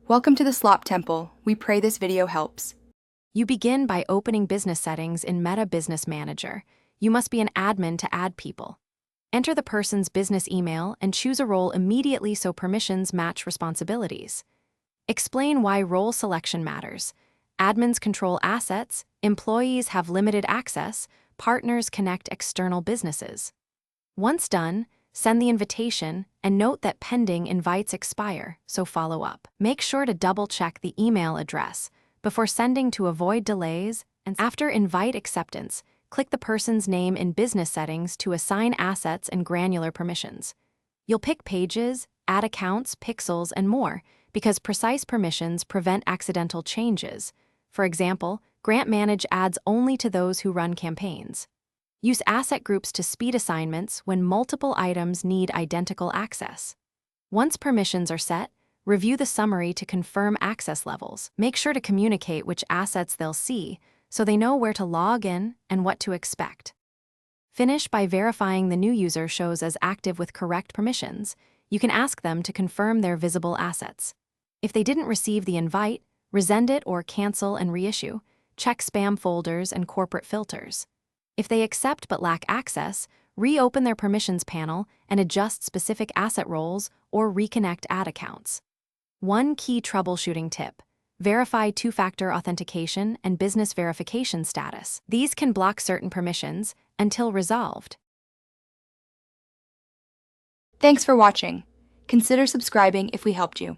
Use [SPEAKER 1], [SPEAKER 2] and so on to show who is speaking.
[SPEAKER 1] Welcome to the Slop Temple. We pray this video helps.
[SPEAKER 2] You begin by opening business settings in Meta Business Manager. You must be an admin to add people. Enter the person's business email and choose a role immediately so permissions match responsibilities. Explain why role selection matters. Admins control assets, employees have limited access, partners connect external businesses. Once done, send the invitation and note that pending invites expire, so follow up. Make sure to double-check the email address before sending to avoid delays, and after invite acceptance, click the person's name in business settings to assign assets and granular permissions. You'll pick pages, add accounts, pixels, and more because precise permissions prevent accidental changes. For example, grant manage ads only to those who run campaigns. Use asset groups to speed assignments when multiple items need identical access. Once permissions are set, review the summary to confirm access levels. Make sure to communicate which assets they'll see so they know where to log in and what to expect. Finish by verifying the new user shows as active with correct permissions. You can ask them to confirm their visible assets. If they didn't receive the invite, resend it or cancel and reissue. Check spam folders and corporate filters. If they accept but lack access, reopen their permissions panel and adjust specific asset roles or reconnect ad accounts. One key troubleshooting tip: verify two-factor authentication and business verification status. These can block certain permissions until resolved.
[SPEAKER 1] Thanks for watching. Consider subscribing if we helped you.